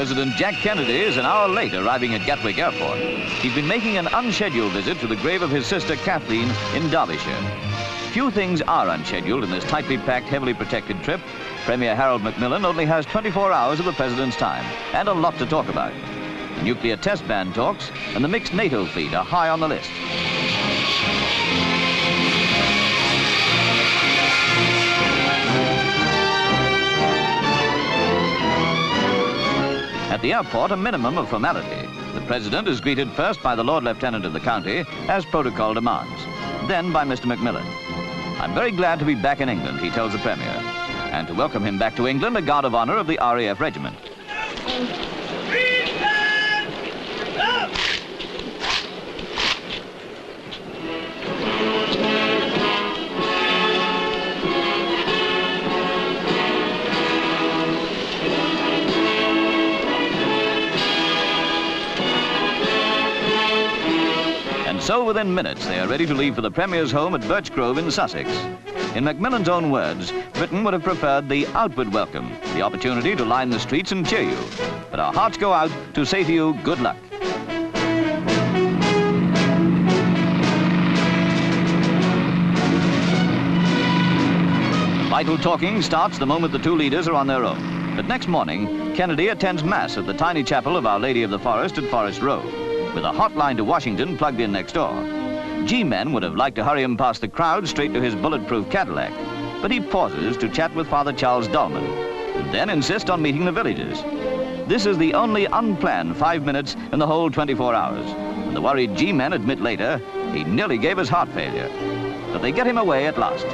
President Jack Kennedy is an hour late arriving at Gatwick Airport. He's been making an unscheduled visit to the grave of his sister Kathleen in Derbyshire. Few things are unscheduled in this tightly packed, heavily protected trip. Premier Harold Macmillan only has 24 hours of the President's time, and a lot to talk about. The nuclear test ban talks and the mixed NATO fleet are high on the list. At the airport, a minimum of formality. The President is greeted first by the Lord Lieutenant of the county, as protocol demands, then by Mr. Macmillan. I'm very glad to be back in England, he tells the Premier, and to welcome him back to England, a guard of honour of the RAF regiment. So within minutes, they are ready to leave for the Premier's home at Birch Grove in Sussex. In Macmillan's own words, Britain would have preferred the outward welcome, the opportunity to line the streets and cheer you. But our hearts go out to say to you, good luck. Vital talking starts the moment the two leaders are on their own. But next morning, Kennedy attends Mass at the tiny chapel of Our Lady of the Forest at Forest Row, with a hotline to Washington plugged in next door. G-Men would have liked to hurry him past the crowd straight to his bulletproof Cadillac, but he pauses to chat with Father Charles Dolman, and then insists on meeting the villagers. This is the only unplanned 5 minutes in the whole 24 hours, and the worried G-Men admit later he nearly gave us heart failure. But they get him away at last.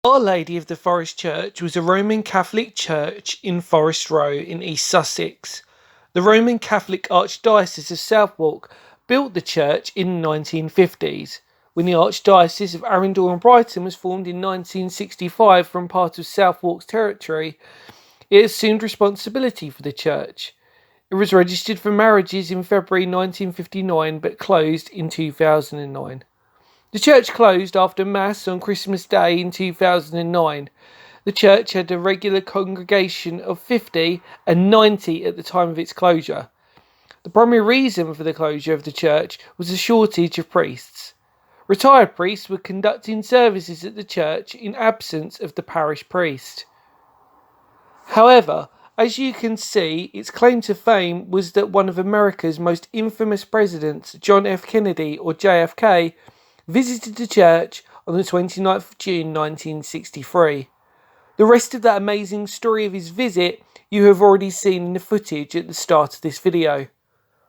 Our Lady of the Forest Church was a Roman Catholic church in Forest Row in East Sussex. The Roman Catholic Archdiocese of Southwark built the church in the 1950s. When the Archdiocese of Arundel and Brighton was formed in 1965 from part of Southwark's territory, it assumed responsibility for the church. It was registered for marriages in February 1959 but closed in 2009. The church closed after Mass on Christmas Day in 2009. The church had a regular congregation of 50 and 90 at the time of its closure. The primary reason for the closure of the church was a shortage of priests. Retired priests were conducting services at the church in absence of the parish priest. However, as you can see, its claim to fame was that one of America's most infamous presidents, John F. Kennedy, or JFK, visited the church on the 29th of June 1963. The rest of that amazing story of his visit you have already seen in the footage at the start of this video.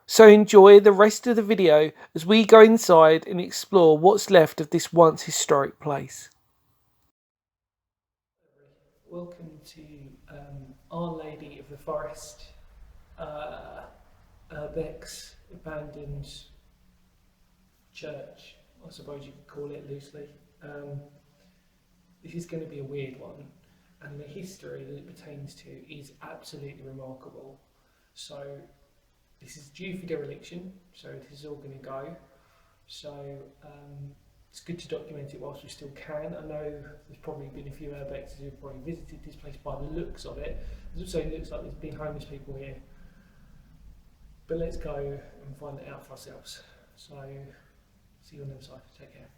So enjoy the rest of the video as we go inside and explore what's left of this once historic place. Welcome to Our Lady of the Forest, Beck's abandoned church, I suppose you could call it loosely. This is going to be a weird one, and the history that it pertains to is absolutely remarkable. So this is due for dereliction, so this is all going to go. So it's good to document it whilst we still can. I know there's probably been a few urbexers who've probably visited this place by the looks of it. It also looks like there's been homeless people here. But let's go and find it out for ourselves. So see you on the other side. Take care.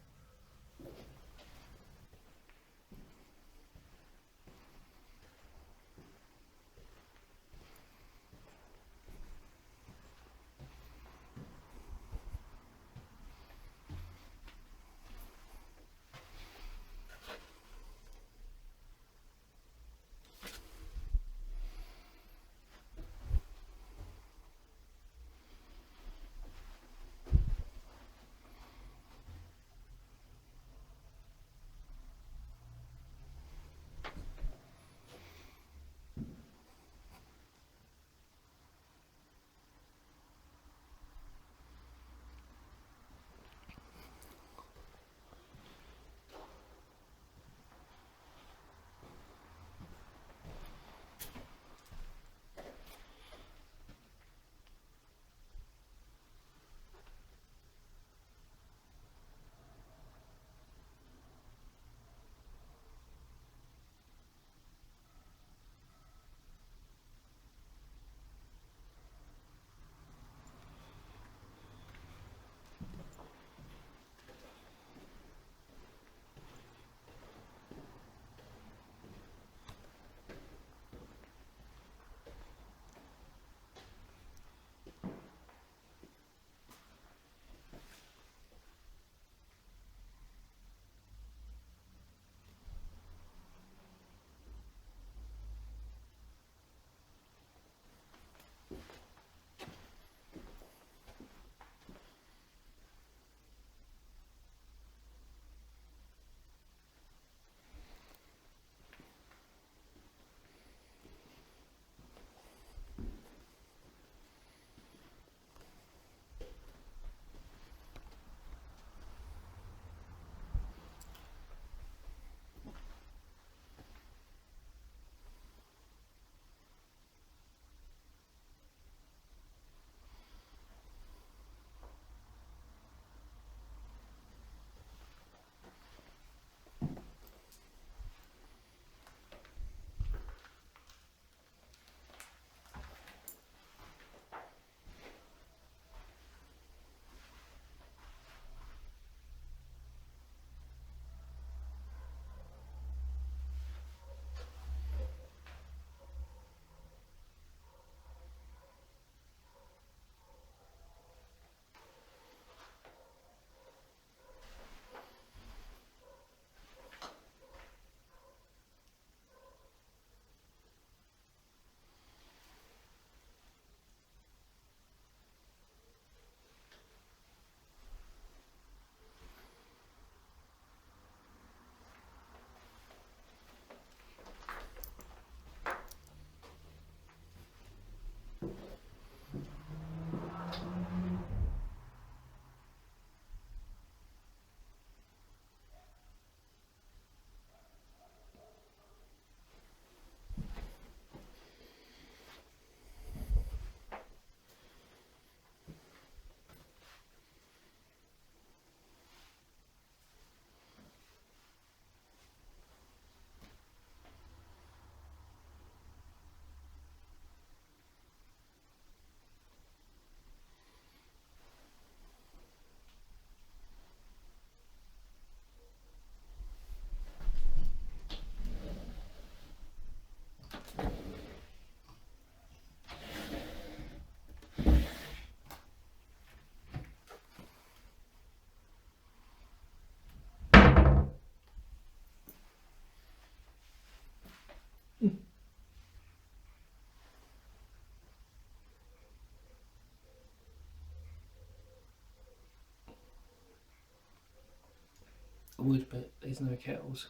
would, but there's no kettles.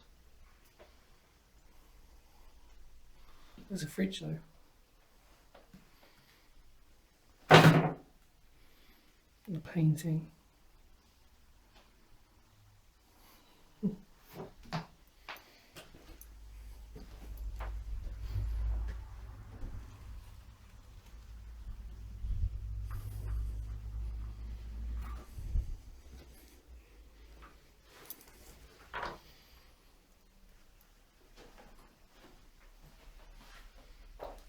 There's a fridge though. And a painting.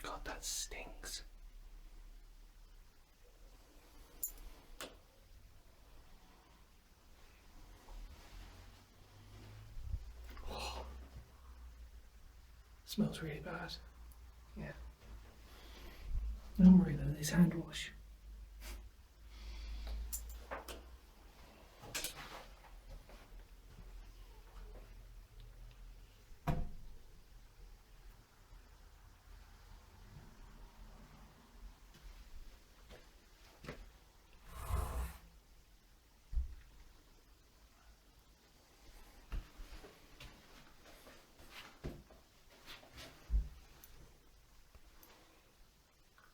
God, that stinks. Oh. Smells really bad. Yeah. Don't worry though, there's hand wash.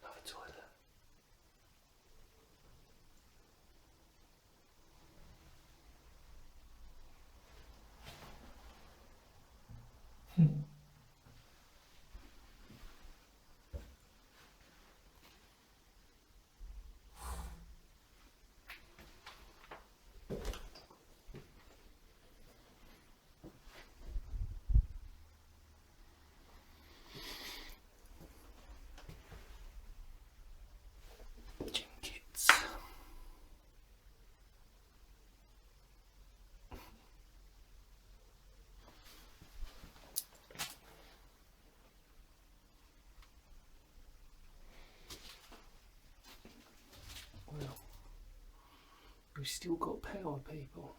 Another toilet. Gym kits. Well, we've still got power, people.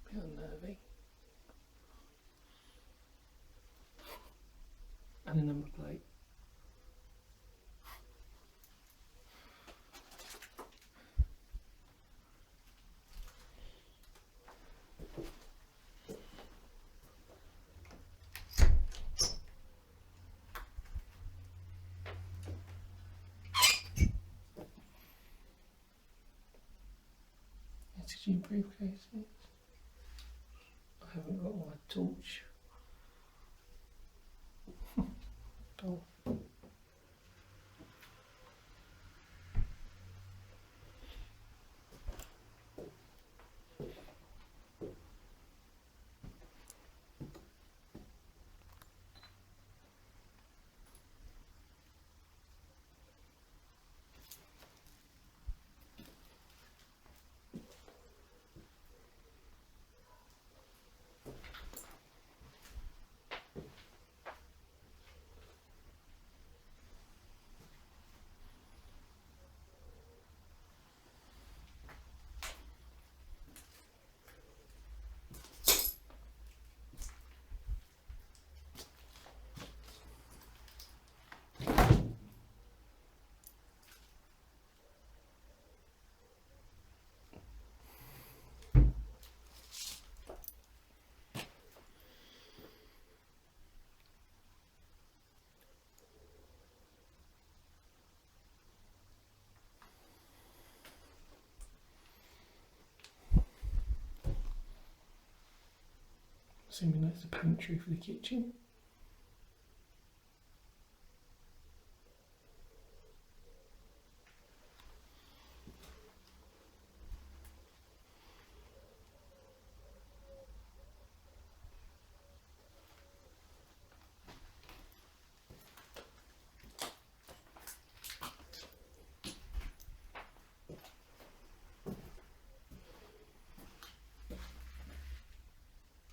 Bit unnerving. And a number plate. Oxygen briefcases. I haven't got my torch. Oh. Assuming that's the pantry for the kitchen.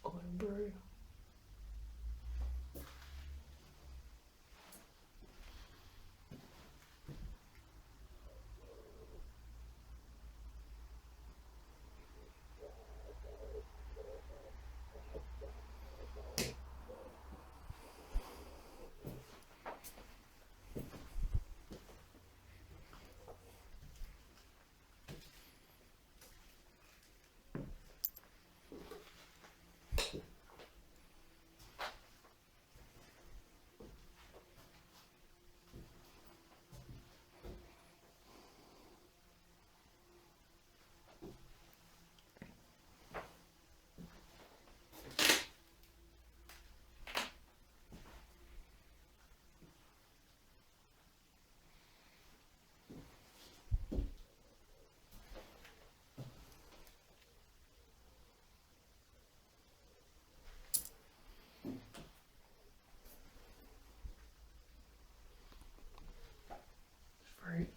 Iron brew.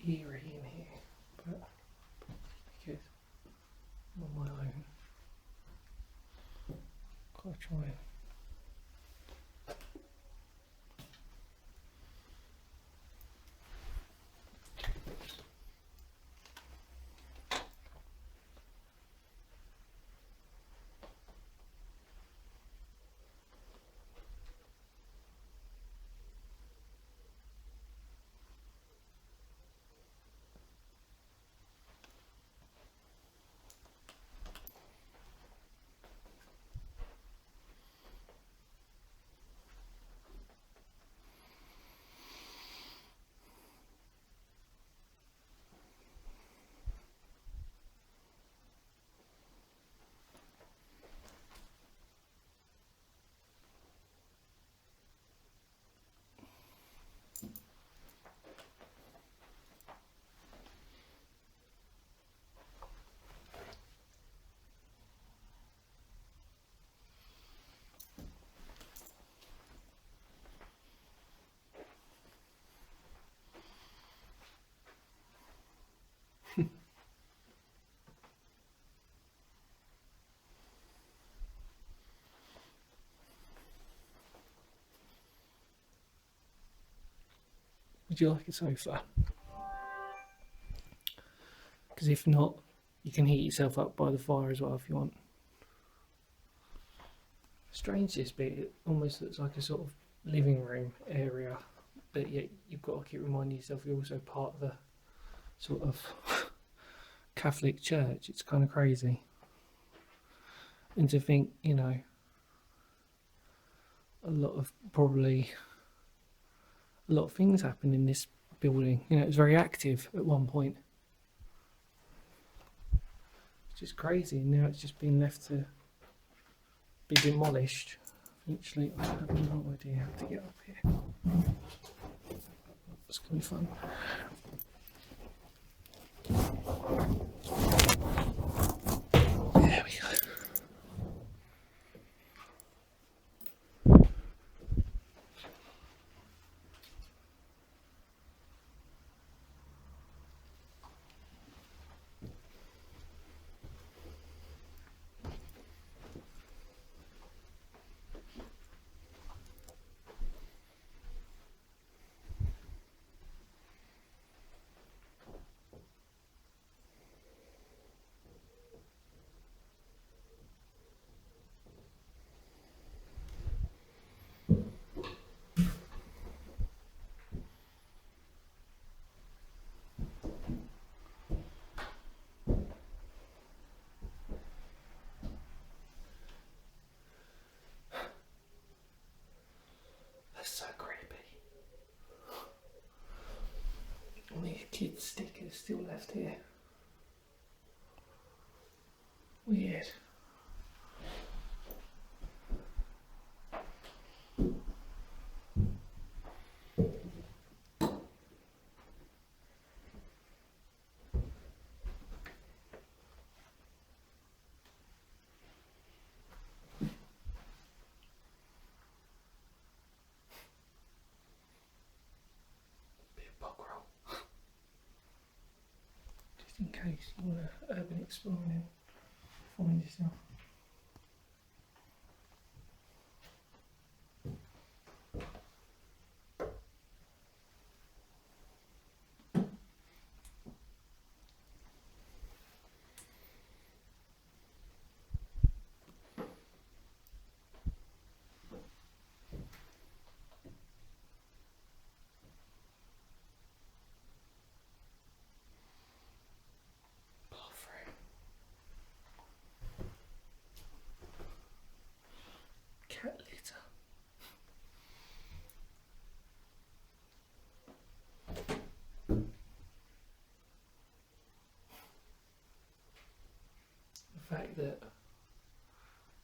eerie in here, but because I'm on my own, gotta try and would you like a sofa? Because if not, you can heat yourself up by the fire as well if you want. Strange this bit, it almost looks like a sort of living room area, but yet you've got to keep reminding yourself you're also part of the sort of Catholic Church. It's kind of crazy. And to think, you know, a lot of things happened in this building. You know, it was very active at one point. It's just crazy, and now it's just been left to be demolished. Eventually, I have no idea how to get up here. It's gonna be fun. There we go. That's so creepy. And these kids' stickers still left here. Weird. In case you want to urban exploring and find yourself. Cat litter. The fact that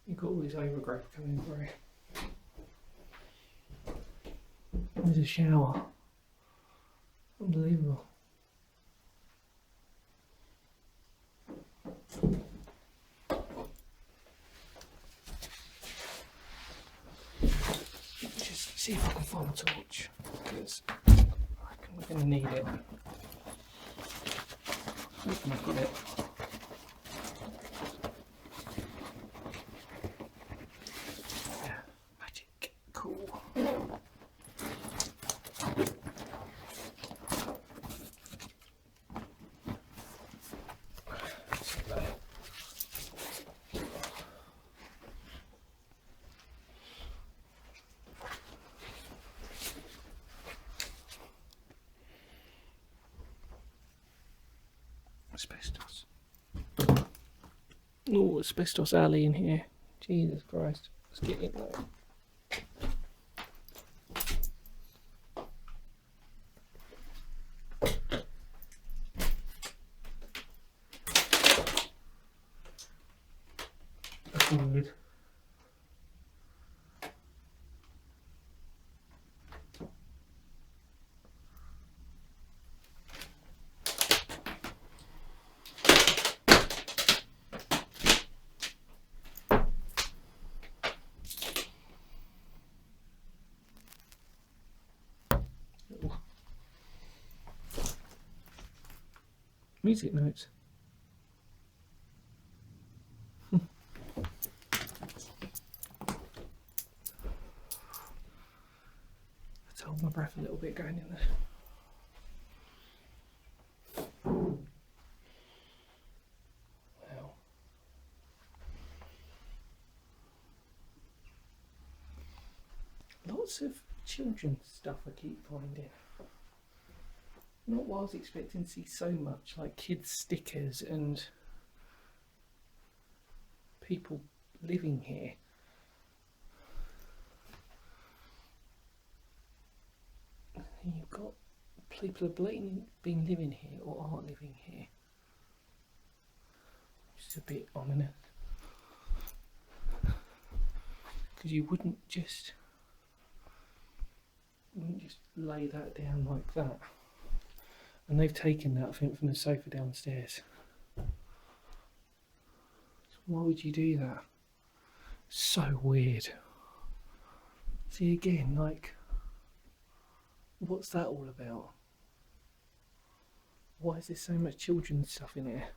you've got all this overgrowth coming through. There's a shower. Unbelievable. Just see if I can find a torch, because I reckon we're going to need it. I've got it. Yeah, magic. Cool. Asbestos. Oh, asbestos alley in here. Jesus Christ. Let's get in there. That's weird. Music notes. Let's hold my breath a little bit going in there. Wow. Lots of children's stuff I keep finding. Not what I was expecting to see so much, like kids' stickers and people living here. And you've got people are blatantly been living here or aren't living here. It's a bit ominous. Because you wouldn't just lay that down like that. And they've taken that, I think, from the sofa downstairs. So why would you do that? So weird. See, again, like, what's that all about? Why is there so much children's stuff in here?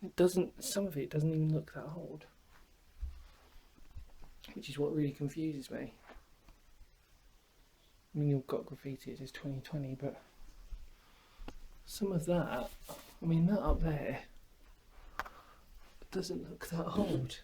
It doesn't, some of it doesn't even look that old. Which is what really confuses me. I mean, you've got graffiti, it says 2020, but some of that, I mean, that up there doesn't look that old.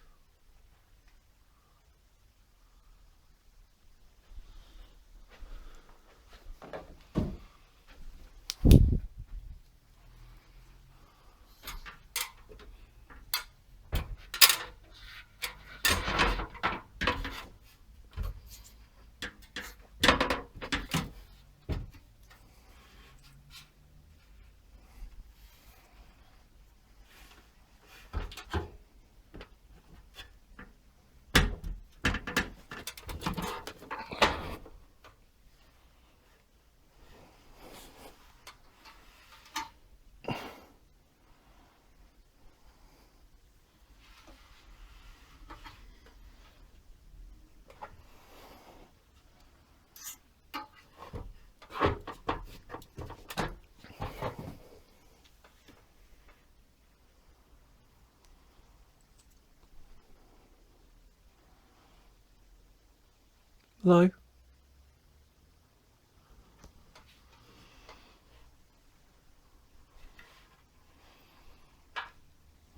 Hello?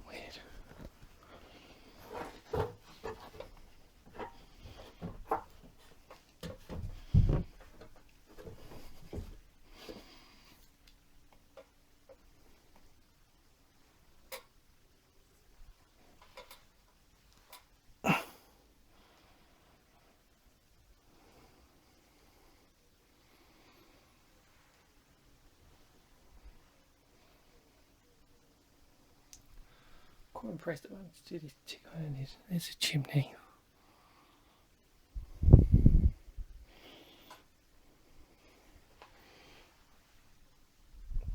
Weird. Quite impressed that I managed to do this two-handed. There's a chimney. I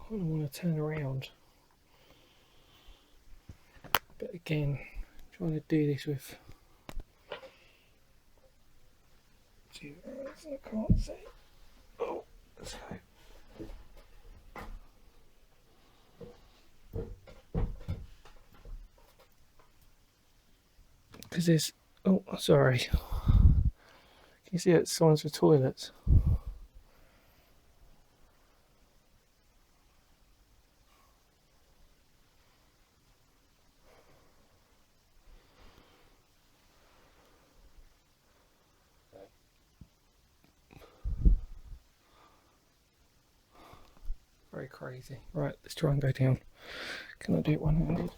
kind of want to turn around. But again, I'm trying to do this with two arrows I can't see. Oh, let's go. because there's... Oh, sorry. Can you see it? Signs for toilets. Very crazy. Right, let's try and go down. Can I do it one-handed?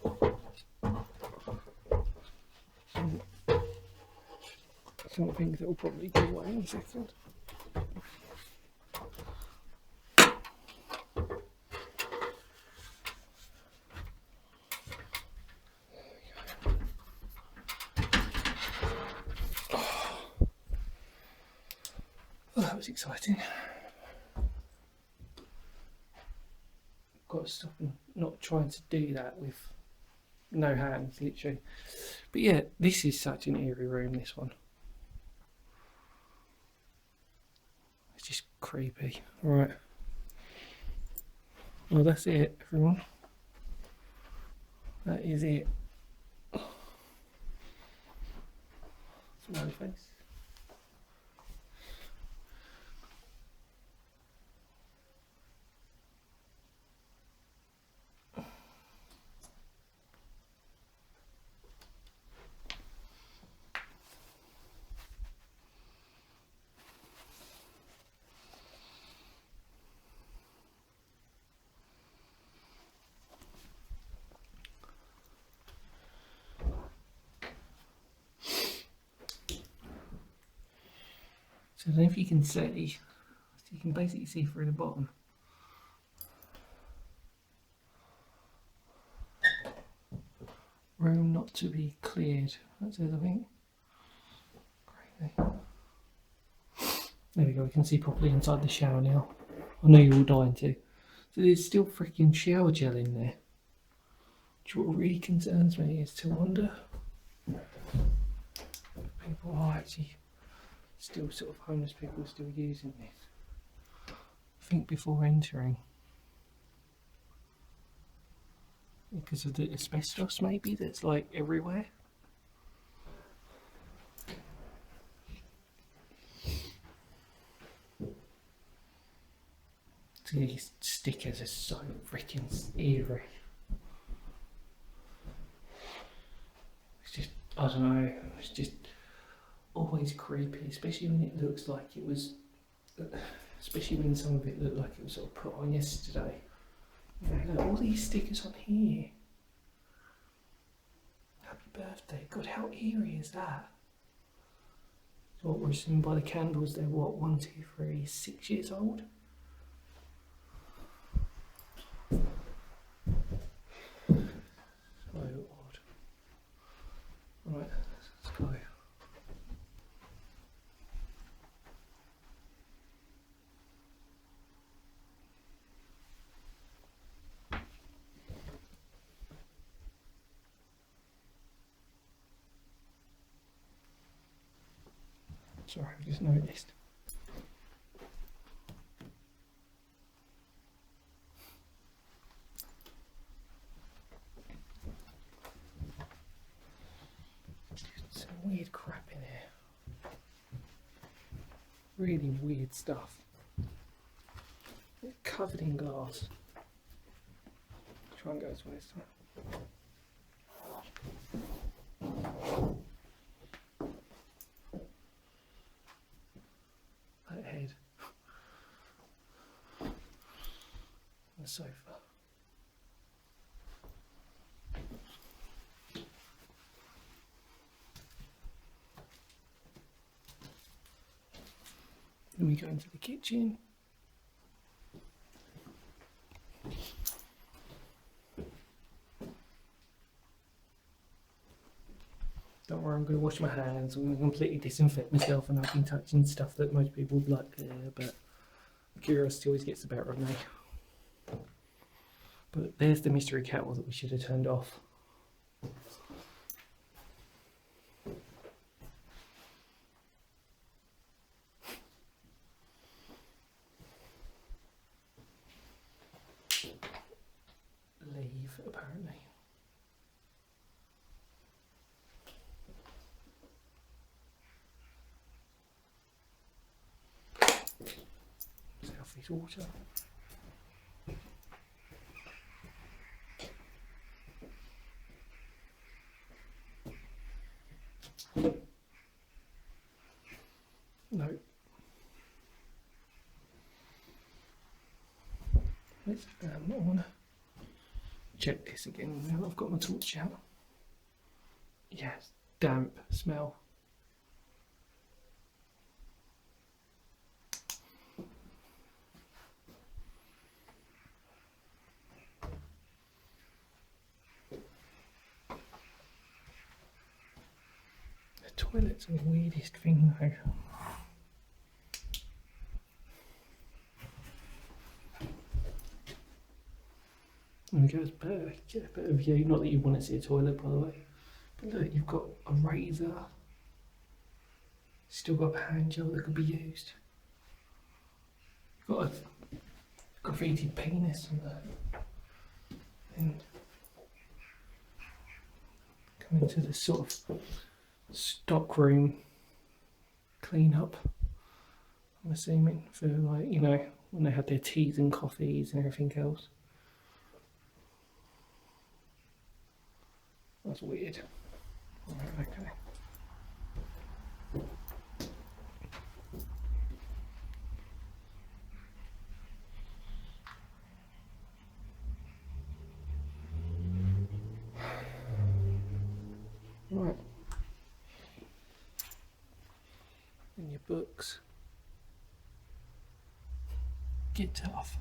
Something that will probably go away in a second. Oh, that was exciting. Got to stop and not trying to do that with no hands, literally. But yeah, this is such an eerie room, this one. It's just creepy. Right. Well, that's it, everyone. That is it. Smiley face. So I don't know if you can see, you can basically see through the bottom. Room not to be cleared, that says, I think. Crazy. There we go, we can see properly inside the shower now. I know you're all dying to. So there's still freaking shower gel in there. Which what really concerns me is to wonder if people are actually still sort of homeless people still using this. Think before entering. Because of the asbestos maybe that's like everywhere. So these stickers are so freaking eerie. It's just, I don't know, it's just always creepy, especially when it looks like it was, especially when some of it looked like it was sort of put on yesterday. You know, look, all these stickers on here. Happy birthday. God, how eerie is that? So what we're assuming by the candles, they're what, 1, 2, 3, 6 years old? So odd. Right, let's go. Sorry, I just noticed. Some weird crap in here. Really weird stuff. It's covered in glass. Try and go this way this time. That head. The sofa. Then we go into the kitchen. Don't worry, I'm going to wash my hands. I'm going to completely disinfect myself, and I've been touching stuff that most people would like there, but curiosity always gets the better of me. But there's the mystery kettle that we should have turned off. Leave, apparently. His water. No. I want to check this again now I've got my torch out. Yes, damp smell. The toilet's the weirdest thing though. And it goes better, get a better view. Not that you want to see a toilet, by the way. But look, you've got a razor. Still got a hand gel that could be used. You've got a graffiti penis on there. And come into this sort of stock room clean up. I'm assuming for, like, you know, when they had their teas and coffees and everything else. That's weird. Alright, okay. Right. And your books. Get tough.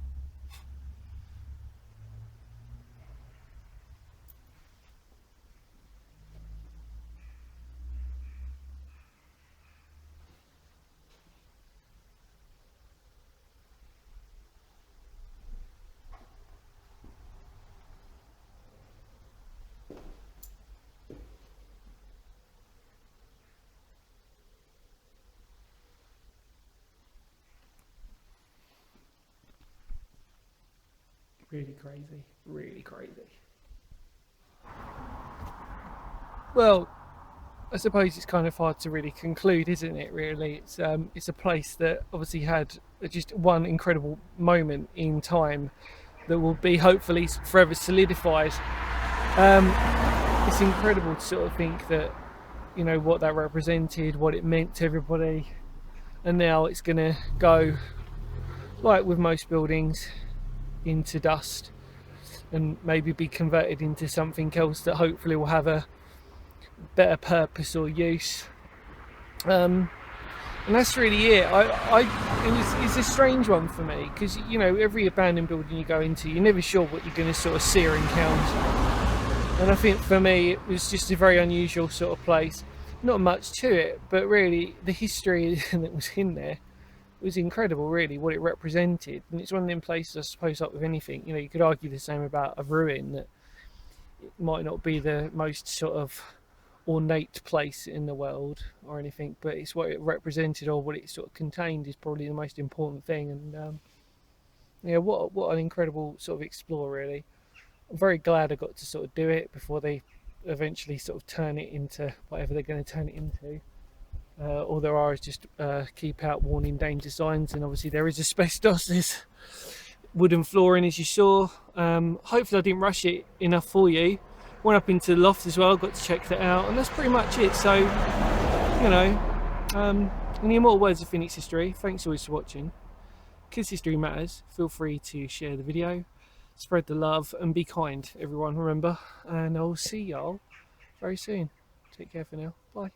Really crazy, really crazy. Well, I suppose it's kind of hard to really conclude, isn't it, really? It's a place that obviously had just one incredible moment in time that will be hopefully forever solidified. It's incredible to sort of think that, you know, what that represented, what it meant to everybody, and now it's going to go, like with most buildings, into dust and maybe be converted into something else that hopefully will have a better purpose or use. And that's really it. It's a strange one for me because, you know, every abandoned building you go into, you're never sure what you're going to sort of see or encounter. And I think for me it was just a very unusual sort of place. Not much to it, but really the history that was in there was incredible, really, what it represented. And it's one of them places, I suppose, like with anything, you know, you could argue the same about a ruin, that it might not be the most sort of ornate place in the world or anything, but it's what it represented or what it sort of contained is probably the most important thing. And yeah, what an incredible sort of explore, really. I'm very glad I got to sort of do it before they eventually sort of turn it into whatever they're going to turn it into. All there are is just keep out warning danger signs, and obviously there is asbestos, there's wooden flooring as you saw. Hopefully I didn't rush it enough for you. Went up into the loft as well, got to check that out, and that's pretty much it. So, you know, in the immortal words of Phoenix History, thanks always for watching. Kids History matters. Feel free to share the video, spread the love, and be kind, everyone, remember. And I'll see y'all very soon. Take care for now. Bye.